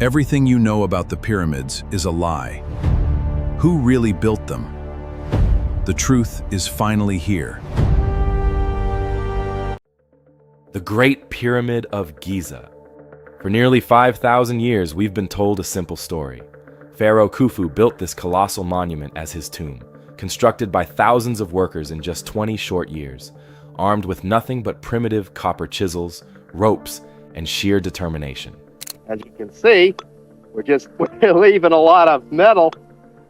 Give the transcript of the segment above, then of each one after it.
Everything you know about the pyramids is a lie. Who really built them? The truth is finally here. The Great Pyramid of Giza. For nearly 5,000 years, we've been told a simple story. Pharaoh Khufu built this colossal monument as his tomb, constructed by thousands of workers in just 20 short years, armed with nothing but primitive copper chisels, ropes, and sheer determination. As you can see, we're leaving a lot of metal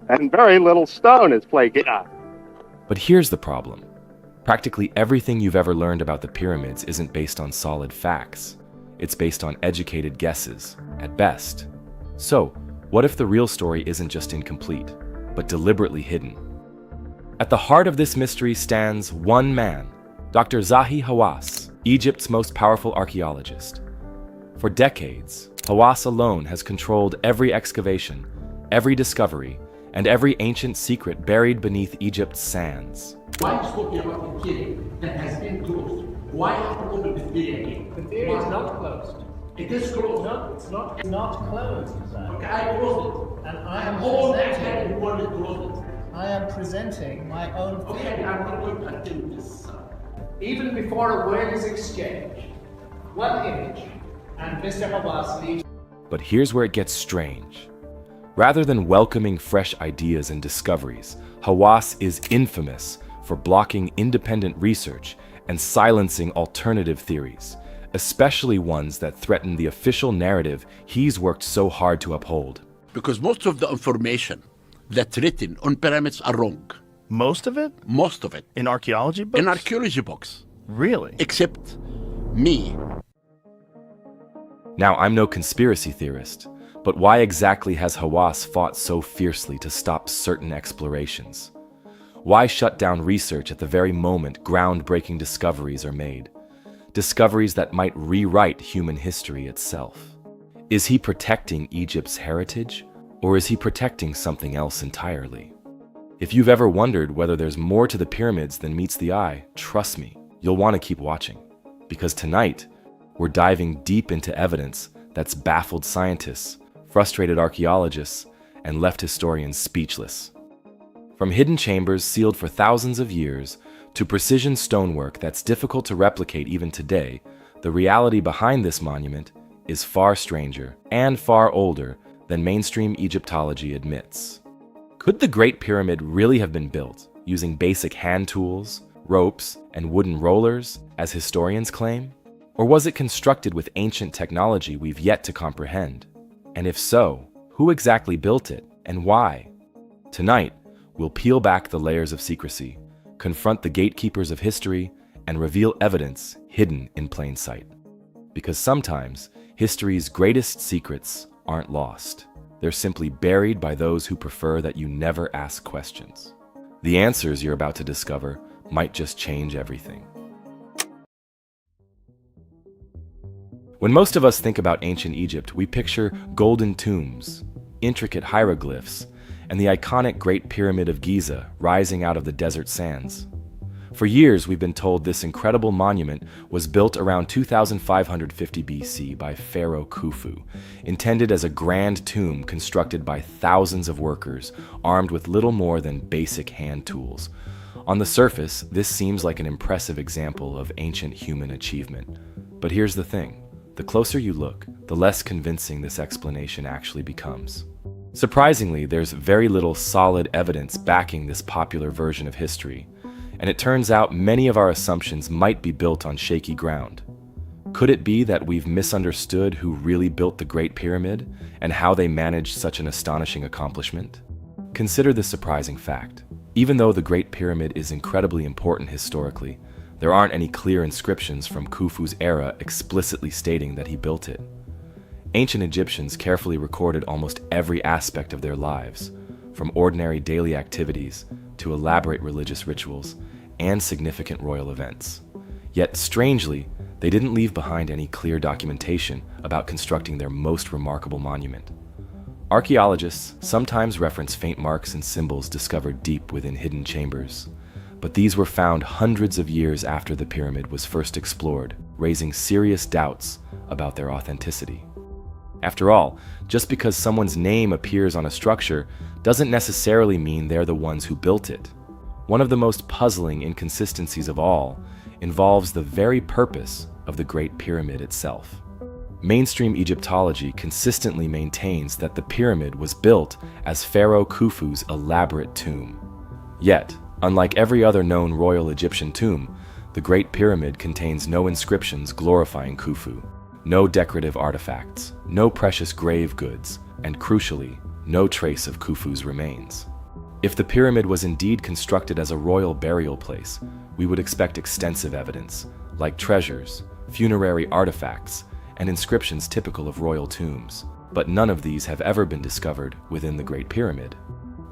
and very little stone is flaking out. But here's the problem. Practically everything you've ever learned about the pyramids isn't based on solid facts. It's based on educated guesses, at best. So, what if the real story isn't just incomplete, but deliberately hidden? At the heart of this mystery stands one man, Dr. Zahi Hawass, Egypt's most powerful archaeologist. For decades, Hawass alone has controlled every excavation, every discovery, and every ancient secret buried beneath Egypt's sands. Why are you talking about the theory that has been closed? Why have to open the theory again? The theory is not closed. It is closed. No, it's not. It's not closed, sir. Okay, I closed it. And I am all presenting. the world closed it. I am presenting my own theory. Okay, I'm not going to attempt this. Even before a word is exchanged, one image, and Mr. Hawass leaves. But here's where it gets strange. Rather than welcoming fresh ideas and discoveries, Hawass is infamous for blocking independent research and silencing alternative theories, especially ones that threaten the official narrative he's worked so hard to uphold. Because most of the information that's written on pyramids are wrong. Most of it? Most of it. In archaeology books? In archaeology books. Really? Except me. Now, I'm no conspiracy theorist, but why exactly has Hawass fought so fiercely to stop certain explorations? Why shut down research at the very moment groundbreaking discoveries are made? Discoveries that might rewrite human history itself. Is he protecting Egypt's heritage, or is he protecting something else entirely? If you've ever wondered whether there's more to the pyramids than meets the eye, trust me, you'll want to keep watching. Because tonight, we're diving deep into evidence that's baffled scientists, frustrated archaeologists, and left historians speechless. From hidden chambers sealed for thousands of years to precision stonework that's difficult to replicate even today, the reality behind this monument is far stranger and far older than mainstream Egyptology admits. Could the Great Pyramid really have been built using basic hand tools, ropes, and wooden rollers, as historians claim? Or was it constructed with ancient technology we've yet to comprehend? And if so, who exactly built it and why? Tonight, we'll peel back the layers of secrecy, confront the gatekeepers of history, and reveal evidence hidden in plain sight. Because sometimes, history's greatest secrets aren't lost. They're simply buried by those who prefer that you never ask questions. The answers you're about to discover might just change everything. When most of us think about ancient Egypt, we picture golden tombs, intricate hieroglyphs, and the iconic Great Pyramid of Giza rising out of the desert sands. For years, we've been told this incredible monument was built around 2550 BC by Pharaoh Khufu, intended as a grand tomb constructed by thousands of workers armed with little more than basic hand tools. On the surface, this seems like an impressive example of ancient human achievement. But here's the thing. The closer you look, the less convincing this explanation actually becomes. Surprisingly, there's very little solid evidence backing this popular version of history, and it turns out many of our assumptions might be built on shaky ground. Could it be that we've misunderstood who really built the Great Pyramid and how they managed such an astonishing accomplishment? Consider this surprising fact. Even though the Great Pyramid is incredibly important historically, there aren't any clear inscriptions from Khufu's era explicitly stating that he built it. Ancient Egyptians carefully recorded almost every aspect of their lives, from ordinary daily activities to elaborate religious rituals and significant royal events. Yet, strangely, they didn't leave behind any clear documentation about constructing their most remarkable monument. Archaeologists sometimes reference faint marks and symbols discovered deep within hidden chambers, but these were found hundreds of years after the pyramid was first explored, raising serious doubts about their authenticity. After all, just because someone's name appears on a structure doesn't necessarily mean they're the ones who built it. One of the most puzzling inconsistencies of all involves the very purpose of the Great Pyramid itself. Mainstream Egyptology consistently maintains that the pyramid was built as Pharaoh Khufu's elaborate tomb. Yet, unlike every other known royal Egyptian tomb, the Great Pyramid contains no inscriptions glorifying Khufu, no decorative artifacts, no precious grave goods, and crucially, no trace of Khufu's remains. If the pyramid was indeed constructed as a royal burial place, we would expect extensive evidence, like treasures, funerary artifacts, and inscriptions typical of royal tombs. But none of these have ever been discovered within the Great Pyramid.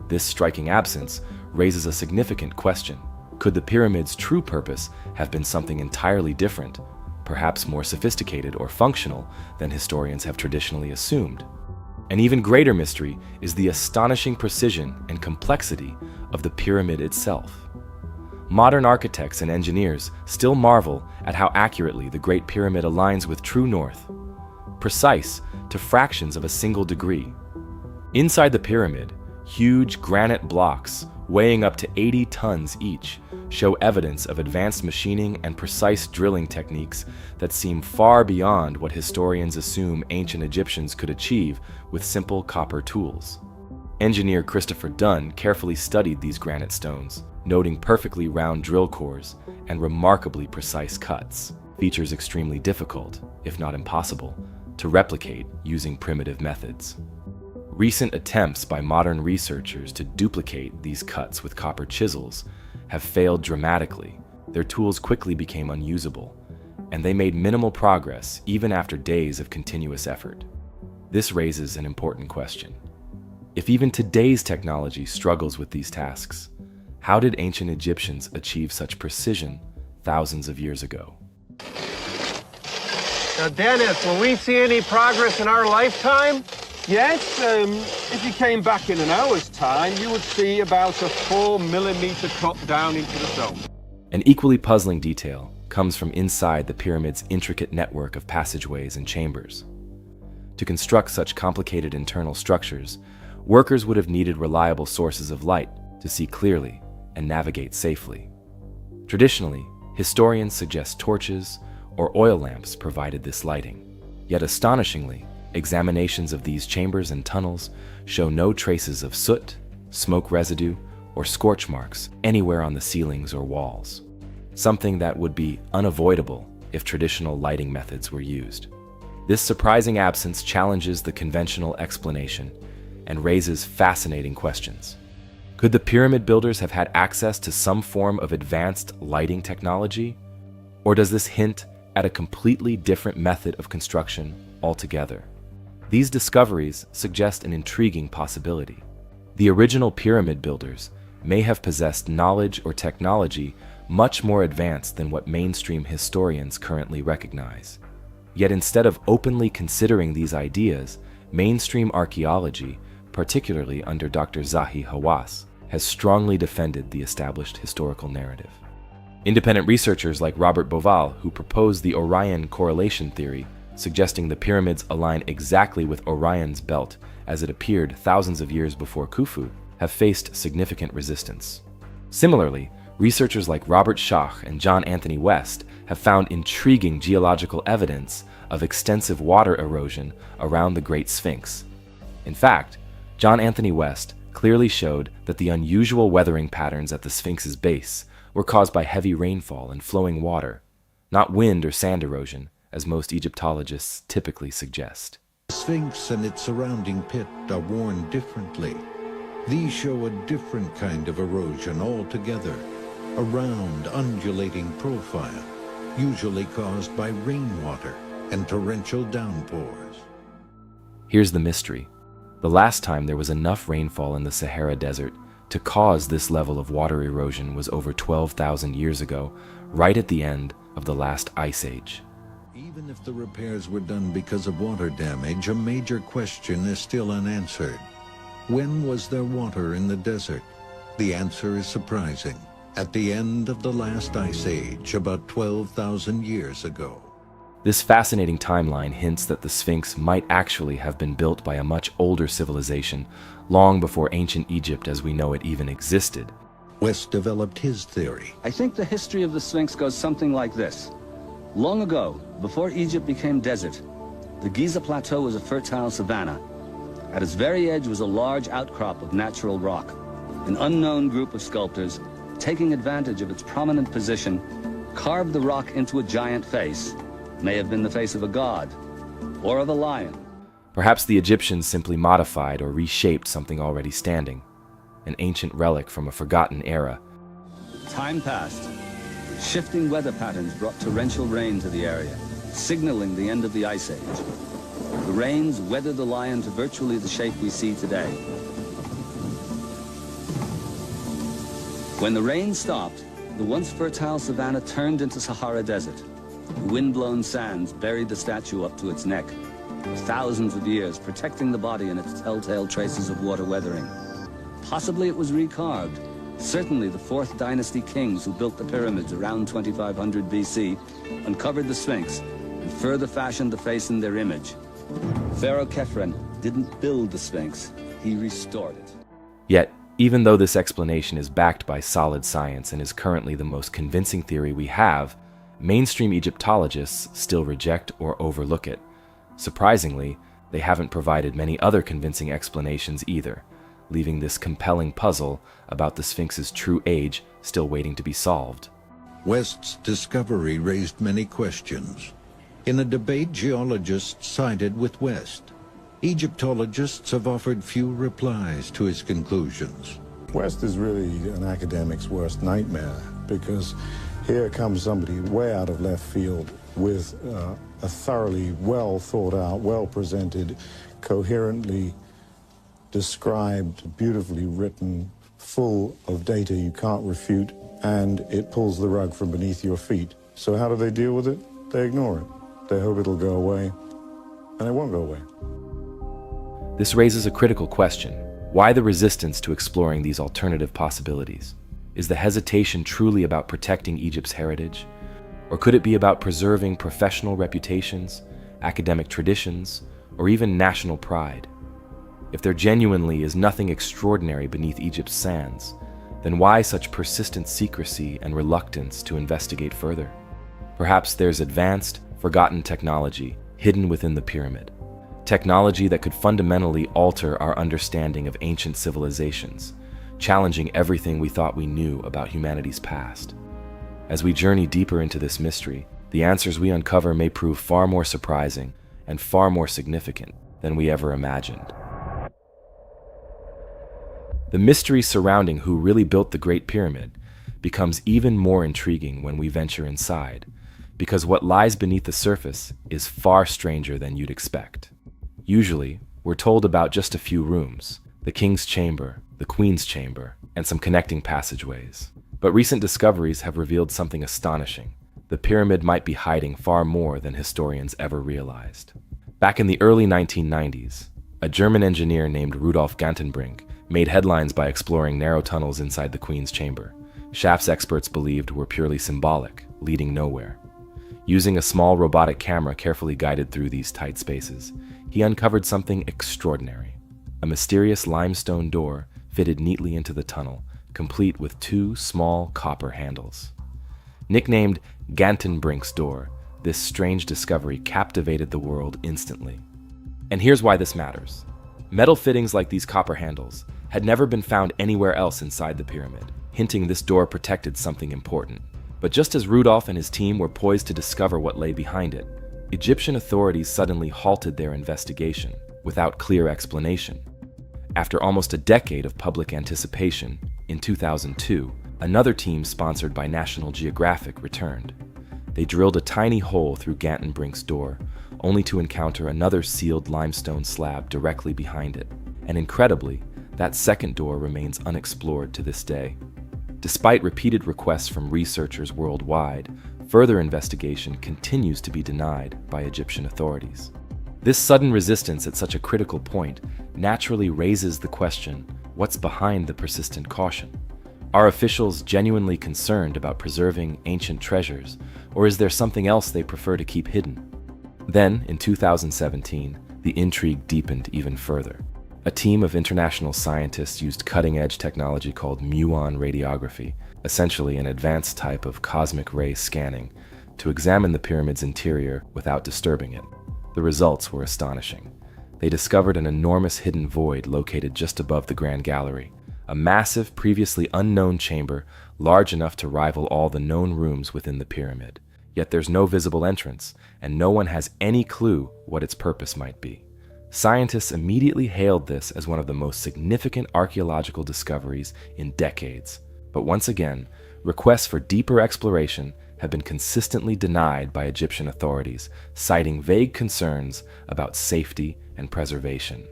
This striking absence raises a significant question. Could the pyramid's true purpose have been something entirely different, perhaps more sophisticated or functional than historians have traditionally assumed? An even greater mystery is the astonishing precision and complexity of the pyramid itself. Modern architects and engineers still marvel at how accurately the Great Pyramid aligns with true north, precise to fractions of a single degree. Inside the pyramid, huge granite blocks weighing up to 80 tons each show evidence of advanced machining and precise drilling techniques that seem far beyond what historians assume ancient Egyptians could achieve with simple copper tools. Engineer Christopher Dunn carefully studied these granite stones, noting perfectly round drill cores and remarkably precise cuts, features extremely difficult, if not impossible, to replicate using primitive methods. Recent attempts by modern researchers to duplicate these cuts with copper chisels have failed dramatically. Their tools quickly became unusable, and they made minimal progress even after days of continuous effort. This raises an important question. If even today's technology struggles with these tasks, how did ancient Egyptians achieve such precision thousands of years ago? Now, Dennis, will we see any progress in our lifetime? Yes, if you came back in an hour's time, you would see about a 4mm cut down into the stone. An equally puzzling detail comes from inside the pyramid's intricate network of passageways and chambers. To construct such complicated internal structures, workers would have needed reliable sources of light to see clearly and navigate safely. Traditionally, historians suggest torches or oil lamps provided this lighting. Yet astonishingly, examinations of these chambers and tunnels show no traces of soot, smoke residue, or scorch marks anywhere on the ceilings or walls, something that would be unavoidable if traditional lighting methods were used. This surprising absence challenges the conventional explanation and raises fascinating questions. Could the pyramid builders have had access to some form of advanced lighting technology? Or does this hint at a completely different method of construction altogether? These discoveries suggest an intriguing possibility. The original pyramid builders may have possessed knowledge or technology much more advanced than what mainstream historians currently recognize. Yet instead of openly considering these ideas, mainstream archaeology, particularly under Dr. Zahi Hawass, has strongly defended the established historical narrative. Independent researchers like Robert Bauval, who proposed the Orion correlation theory, suggesting the pyramids align exactly with Orion's belt as it appeared thousands of years before Khufu, have faced significant resistance. Similarly, researchers like Robert Schach and John Anthony West have found intriguing geological evidence of extensive water erosion around the Great Sphinx. In fact, John Anthony West clearly showed that the unusual weathering patterns at the Sphinx's base were caused by heavy rainfall and flowing water, not wind or sand erosion, as most Egyptologists typically suggest. The Sphinx and its surrounding pit are worn differently. These show a different kind of erosion altogether, a round, undulating profile, usually caused by rainwater and torrential downpours. Here's the mystery. The last time there was enough rainfall in the Sahara Desert to cause this level of water erosion was over 12,000 years ago, right at the end of the last ice age. Even if the repairs were done because of water damage, a major question is still unanswered. When was there water in the desert? The answer is surprising. At the end of the last ice age, about 12,000 years ago. This fascinating timeline hints that the Sphinx might actually have been built by a much older civilization long before ancient Egypt as we know it even existed. West developed his theory. I think the history of the Sphinx goes something like this. Long ago, before Egypt became desert, the Giza Plateau was a fertile savanna. At its very edge was a large outcrop of natural rock. An unknown group of sculptors, taking advantage of its prominent position, carved the rock into a giant face. May have been the face of a god, or of a lion. Perhaps the Egyptians simply modified or reshaped something already standing, an ancient relic from a forgotten era. Time passed. Shifting weather patterns brought torrential rain to the area, signaling the end of the Ice Age. The rains weathered the lion to virtually the shape we see today. When the rain stopped, the once fertile savanna turned into Sahara Desert. The wind-blown sands buried the statue up to its neck, for thousands of years, protecting the body and its telltale traces of water weathering. Possibly it was recarved. Certainly the 4th dynasty kings who built the pyramids around 2500 BC uncovered the Sphinx and further fashioned the face in their image. Pharaoh Khephren didn't build the Sphinx, he restored it. Yet, even though this explanation is backed by solid science and is currently the most convincing theory we have, mainstream Egyptologists still reject or overlook it. Surprisingly, they haven't provided many other convincing explanations either, leaving this compelling puzzle about the Sphinx's true age still waiting to be solved. West's discovery raised many questions. In a debate, geologists sided with West. Egyptologists have offered few replies to his conclusions. West is really an academic's worst nightmare, because here comes somebody way out of left field with a thoroughly well thought out, well presented, coherently described, beautifully written, full of data you can't refute, and it pulls the rug from beneath your feet. So how do they deal with it? They ignore it. They hope it'll go away, and it won't go away. This raises a critical question. Why the resistance to exploring these alternative possibilities? Is the hesitation truly about protecting Egypt's heritage? Or could it be about preserving professional reputations, academic traditions, or even national pride? If there genuinely is nothing extraordinary beneath Egypt's sands, then why such persistent secrecy and reluctance to investigate further? Perhaps there's advanced, forgotten technology hidden within the pyramid. Technology that could fundamentally alter our understanding of ancient civilizations, challenging everything we thought we knew about humanity's past. As we journey deeper into this mystery, the answers we uncover may prove far more surprising and far more significant than we ever imagined. The mystery surrounding who really built the Great Pyramid becomes even more intriguing when we venture inside, because what lies beneath the surface is far stranger than you'd expect. Usually, we're told about just a few rooms, the king's chamber, the queen's chamber, and some connecting passageways. But recent discoveries have revealed something astonishing. The pyramid might be hiding far more than historians ever realized. Back in the early 1990s, a German engineer named Rudolf Gantenbrink made headlines by exploring narrow tunnels inside the queen's chamber. Shafts experts believed were purely symbolic, leading nowhere. Using a small robotic camera carefully guided through these tight spaces, he uncovered something extraordinary. A mysterious limestone door fitted neatly into the tunnel, complete with 2 small copper handles. Nicknamed Gantenbrink's door, this strange discovery captivated the world instantly. And here's why this matters. Metal fittings like these copper handles had never been found anywhere else inside the pyramid, hinting this door protected something important. But just as Rudolf and his team were poised to discover what lay behind it, Egyptian authorities suddenly halted their investigation without clear explanation. After almost a decade of public anticipation, in 2002, another team sponsored by National Geographic returned. They drilled a tiny hole through Gantenbrink's door, only to encounter another sealed limestone slab directly behind it. And incredibly, that second door remains unexplored to this day. Despite repeated requests from researchers worldwide, further investigation continues to be denied by Egyptian authorities. This sudden resistance at such a critical point naturally raises the question, what's behind the persistent caution? Are officials genuinely concerned about preserving ancient treasures, or is there something else they prefer to keep hidden? Then, in 2017, the intrigue deepened even further. A team of international scientists used cutting-edge technology called muon radiography, essentially an advanced type of cosmic ray scanning, to examine the pyramid's interior without disturbing it. The results were astonishing. They discovered an enormous hidden void located just above the Grand Gallery, a massive, previously unknown chamber large enough to rival all the known rooms within the pyramid. Yet there's no visible entrance, and no one has any clue what its purpose might be. Scientists immediately hailed this as one of the most significant archaeological discoveries in decades. But once again, requests for deeper exploration have been consistently denied by Egyptian authorities, citing vague concerns about safety and preservation.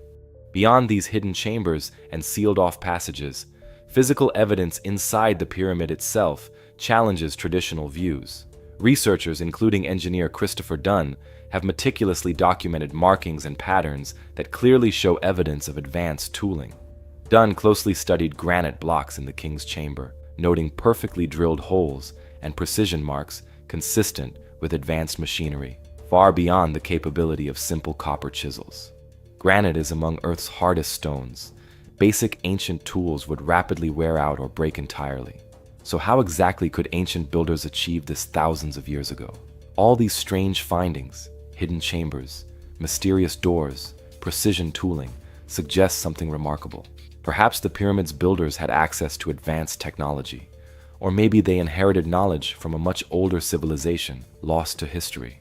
Beyond these hidden chambers and sealed-off passages, physical evidence inside the pyramid itself challenges traditional views. Researchers, including engineer Christopher Dunn, have meticulously documented markings and patterns that clearly show evidence of advanced tooling. Dunn closely studied granite blocks in the king's chamber, noting perfectly drilled holes and precision marks consistent with advanced machinery, far beyond the capability of simple copper chisels. Granite is among Earth's hardest stones. Basic ancient tools would rapidly wear out or break entirely. So how exactly could ancient builders achieve this thousands of years ago? All these strange findings, hidden chambers, mysterious doors, precision tooling, suggest something remarkable. Perhaps the pyramid's builders had access to advanced technology, or maybe they inherited knowledge from a much older civilization lost to history.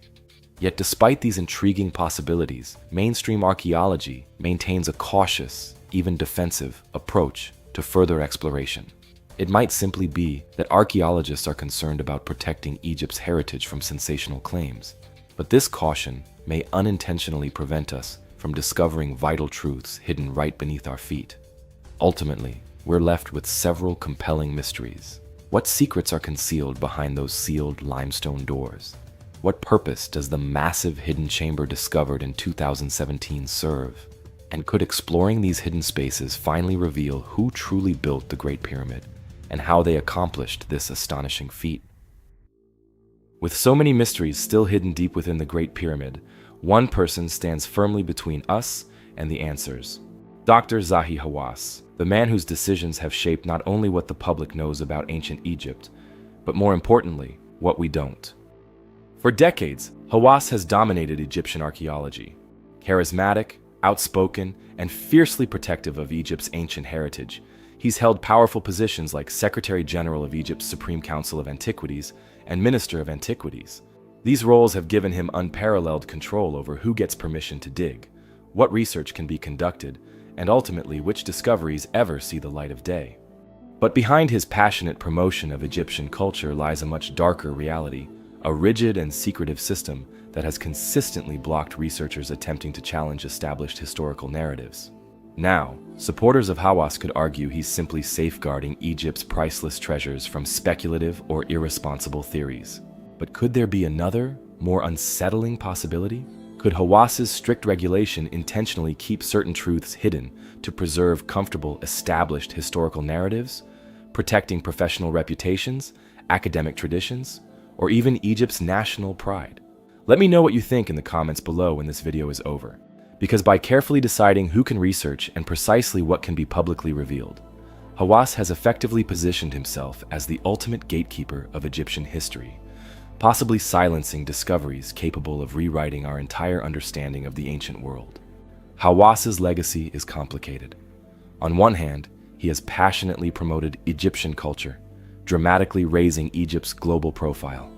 Yet despite these intriguing possibilities, mainstream archaeology maintains a cautious, even defensive, approach to further exploration. It might simply be that archaeologists are concerned about protecting Egypt's heritage from sensational claims, but this caution may unintentionally prevent us from discovering vital truths hidden right beneath our feet. Ultimately, we're left with several compelling mysteries. What secrets are concealed behind those sealed limestone doors? What purpose does the massive hidden chamber discovered in 2017 serve? And could exploring these hidden spaces finally reveal who truly built the Great Pyramid and how they accomplished this astonishing feat? With so many mysteries still hidden deep within the Great Pyramid, one person stands firmly between us and the answers. Dr. Zahi Hawass, the man whose decisions have shaped not only what the public knows about ancient Egypt, but more importantly, what we don't. For decades, Hawass has dominated Egyptian archaeology. Charismatic, outspoken, and fiercely protective of Egypt's ancient heritage, he's held powerful positions like Secretary General of Egypt's Supreme Council of Antiquities and Minister of Antiquities. These roles have given him unparalleled control over who gets permission to dig, what research can be conducted, and ultimately which discoveries ever see the light of day. But behind his passionate promotion of Egyptian culture lies a much darker reality, a rigid and secretive system that has consistently blocked researchers attempting to challenge established historical narratives. Now, supporters of Hawass could argue he's simply safeguarding Egypt's priceless treasures from speculative or irresponsible theories. But could there be another, more unsettling possibility? Could Hawass's strict regulation intentionally keep certain truths hidden to preserve comfortable, established historical narratives, protecting professional reputations, academic traditions, or even Egypt's national pride? Let me know what you think in the comments below when this video is over, because by carefully deciding who can research and precisely what can be publicly revealed, Hawass has effectively positioned himself as the ultimate gatekeeper of Egyptian history, possibly silencing discoveries capable of rewriting our entire understanding of the ancient world. Hawass's legacy is complicated. On one hand, he has passionately promoted Egyptian culture, dramatically raising Egypt's global profile.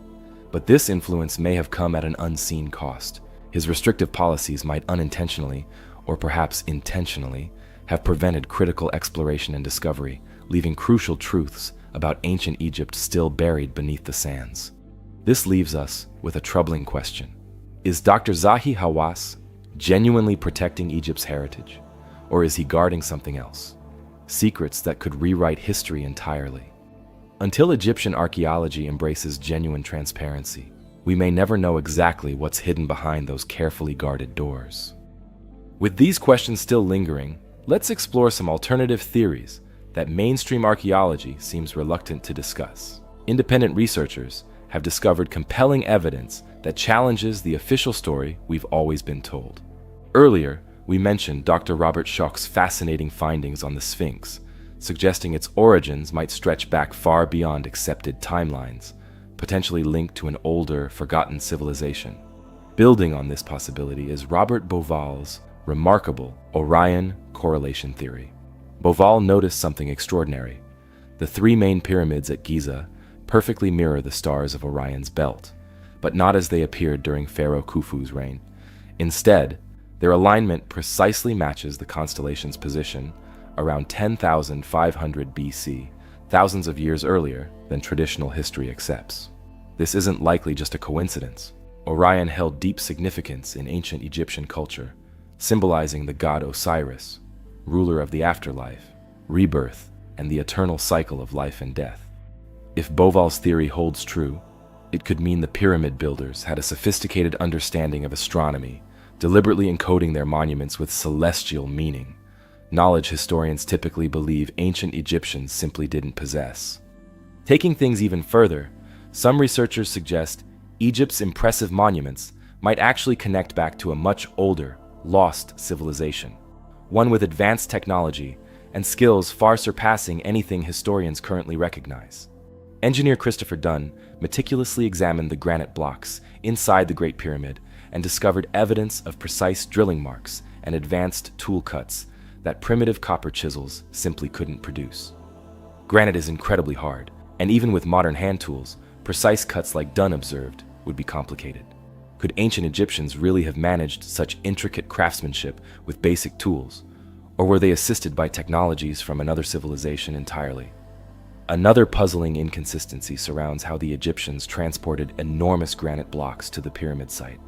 But this influence may have come at an unseen cost. His restrictive policies might unintentionally, or perhaps intentionally, have prevented critical exploration and discovery, leaving crucial truths about ancient Egypt still buried beneath the sands. This leaves us with a troubling question. Is Dr. Zahi Hawass genuinely protecting Egypt's heritage, or is he guarding something else? Secrets that could rewrite history entirely. Until Egyptian archaeology embraces genuine transparency, we may never know exactly what's hidden behind those carefully guarded doors. With these questions still lingering, let's explore some alternative theories that mainstream archaeology seems reluctant to discuss. Independent researchers have discovered compelling evidence that challenges the official story we've always been told. Earlier, we mentioned Dr. Robert Schoch's fascinating findings on the Sphinx, suggesting its origins might stretch back far beyond accepted timelines, potentially linked to an older, forgotten civilization. Building on this possibility is Robert Bauval's remarkable Orion correlation theory. Bauval noticed something extraordinary. The three main pyramids at Giza perfectly mirror the stars of Orion's belt, but not as they appeared during Pharaoh Khufu's reign. Instead, their alignment precisely matches the constellation's position around 10,500 BC, thousands of years earlier than traditional history accepts. This isn't likely just a coincidence. Orion held deep significance in ancient Egyptian culture, symbolizing the god Osiris, ruler of the afterlife, rebirth, and the eternal cycle of life and death. If Bauval's theory holds true, it could mean the pyramid builders had a sophisticated understanding of astronomy, deliberately encoding their monuments with celestial meaning, knowledge historians typically believe ancient Egyptians simply didn't possess. Taking things even further, some researchers suggest Egypt's impressive monuments might actually connect back to a much older, lost civilization, one with advanced technology and skills far surpassing anything historians currently recognize. Engineer Christopher Dunn meticulously examined the granite blocks inside the Great Pyramid and discovered evidence of precise drilling marks and advanced tool cuts that primitive copper chisels simply couldn't produce. Granite is incredibly hard, and even with modern hand tools, precise cuts like Dunn observed would be complicated. Could ancient Egyptians really have managed such intricate craftsmanship with basic tools, or were they assisted by technologies from another civilization entirely? Another puzzling inconsistency surrounds how the Egyptians transported enormous granite blocks to the pyramid site.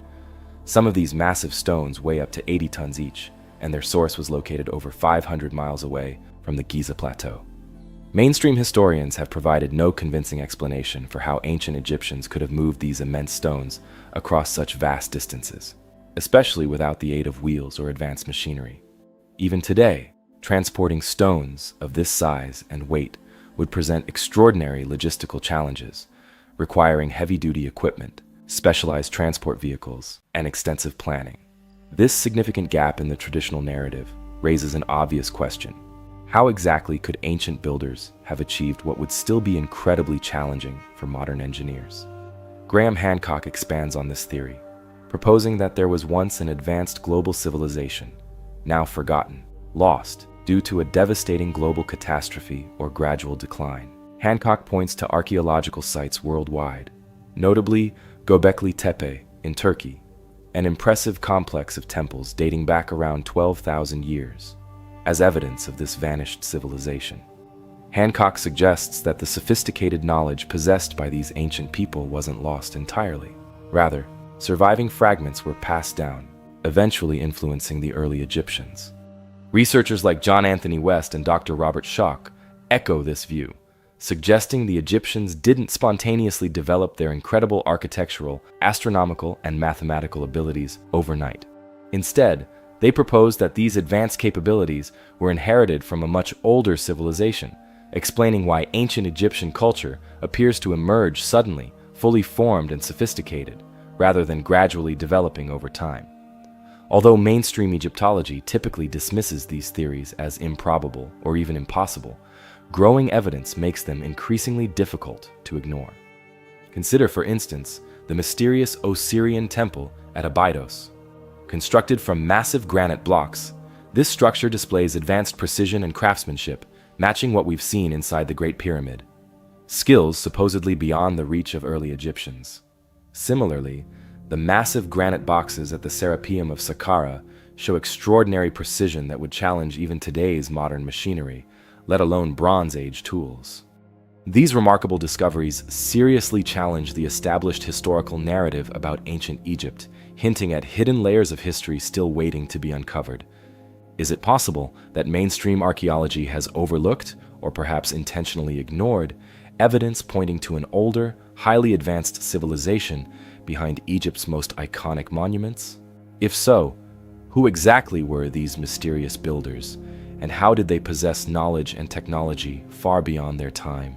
Some of these massive stones weigh up to 80 tons each, and their source was located over 500 miles away from the Giza Plateau. Mainstream historians have provided no convincing explanation for how ancient Egyptians could have moved these immense stones across such vast distances, especially without the aid of wheels or advanced machinery. Even today, transporting stones of this size and weight would present extraordinary logistical challenges, requiring heavy-duty equipment, specialized transport vehicles, and extensive planning. This significant gap in the traditional narrative raises an obvious question. How exactly could ancient builders have achieved what would still be incredibly challenging for modern engineers? Graham Hancock expands on this theory, proposing that there was once an advanced global civilization, now forgotten, lost, due to a devastating global catastrophe or gradual decline. Hancock points to archaeological sites worldwide, notably Göbekli Tepe in Turkey, an impressive complex of temples dating back around 12,000 years, as evidence of this vanished civilization. Hancock suggests that the sophisticated knowledge possessed by these ancient people wasn't lost entirely. Rather, surviving fragments were passed down, eventually influencing the early Egyptians. Researchers like John Anthony West and Dr. Robert Schoch echo this view, suggesting the Egyptians didn't spontaneously develop their incredible architectural, astronomical, and mathematical abilities overnight. Instead, they propose that these advanced capabilities were inherited from a much older civilization, explaining why ancient Egyptian culture appears to emerge suddenly, fully formed and sophisticated, rather than gradually developing over time. Although mainstream Egyptology typically dismisses these theories as improbable or even impossible, growing evidence makes them increasingly difficult to ignore. Consider, for instance, the mysterious Osirian temple at Abydos. Constructed from massive granite blocks, this structure displays advanced precision and craftsmanship, matching what we've seen inside the Great Pyramid. Skills supposedly beyond the reach of early Egyptians. Similarly, the massive granite boxes at the Serapeum of Saqqara show extraordinary precision that would challenge even today's modern machinery, let alone Bronze Age tools. These remarkable discoveries seriously challenge the established historical narrative about ancient Egypt, hinting at hidden layers of history still waiting to be uncovered. Is it possible that mainstream archaeology has overlooked, or perhaps intentionally ignored, evidence pointing to an older, highly advanced civilization behind Egypt's most iconic monuments? If so, who exactly were these mysterious builders, And how did they possess knowledge and technology far beyond their time?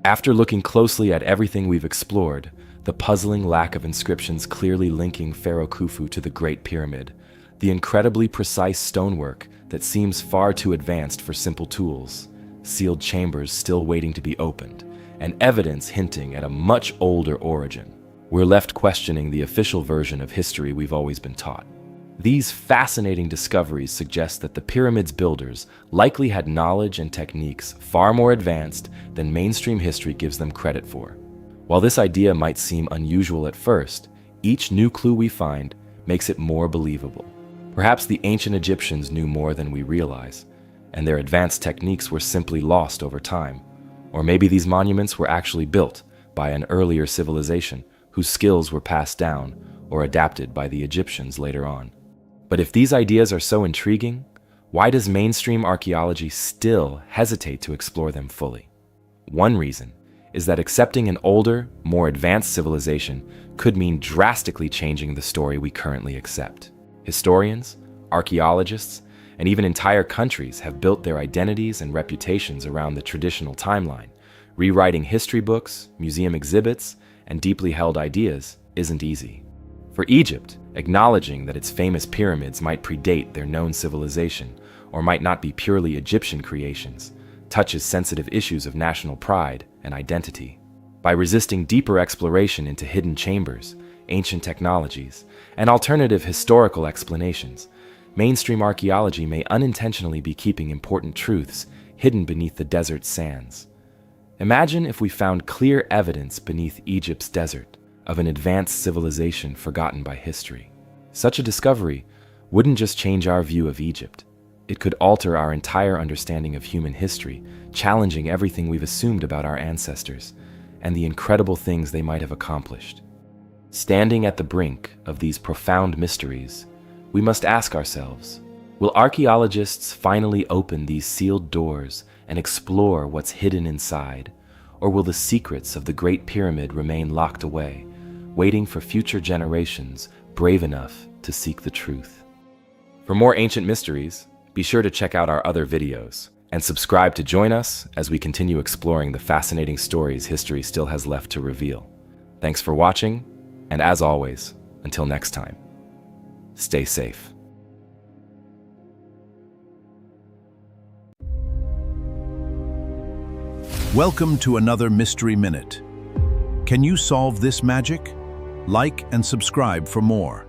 After looking closely at everything we've explored, the puzzling lack of inscriptions clearly linking Pharaoh Khufu to the Great Pyramid, the incredibly precise stonework that seems far too advanced for simple tools, sealed chambers still waiting to be opened, and evidence hinting at a much older origin, we're left questioning the official version of history we've always been taught. These fascinating discoveries suggest that the pyramid's builders likely had knowledge and techniques far more advanced than mainstream history gives them credit for. While this idea might seem unusual at first, each new clue we find makes it more believable. Perhaps the ancient Egyptians knew more than we realize, and their advanced techniques were simply lost over time. Or maybe these monuments were actually built by an earlier civilization whose skills were passed down or adapted by the Egyptians later on. But if these ideas are so intriguing, why does mainstream archaeology still hesitate to explore them fully? One reason is that accepting an older, more advanced civilization could mean drastically changing the story we currently accept. Historians, archaeologists, and even entire countries have built their identities and reputations around the traditional timeline. Rewriting history books, museum exhibits, and deeply held ideas isn't easy. For Egypt, acknowledging that its famous pyramids might predate their known civilization or might not be purely Egyptian creations touches sensitive issues of national pride and identity. By resisting deeper exploration into hidden chambers, ancient technologies, and alternative historical explanations, mainstream archaeology may unintentionally be keeping important truths hidden beneath the desert's sands. Imagine if we found clear evidence beneath Egypt's desert of an advanced civilization forgotten by history. Such a discovery wouldn't just change our view of Egypt. It could alter our entire understanding of human history, challenging everything we've assumed about our ancestors and the incredible things they might have accomplished. Standing at the brink of these profound mysteries, we must ask ourselves, will archaeologists finally open these sealed doors and explore what's hidden inside, or will the secrets of the Great Pyramid remain locked away, waiting for future generations brave enough to seek the truth? For more ancient mysteries, be sure to check out our other videos and subscribe to join us as we continue exploring the fascinating stories history still has left to reveal. Thanks for watching, and as always, until next time, stay safe. Welcome to another Mystery Minute. Can you solve this magic? Like and subscribe for more.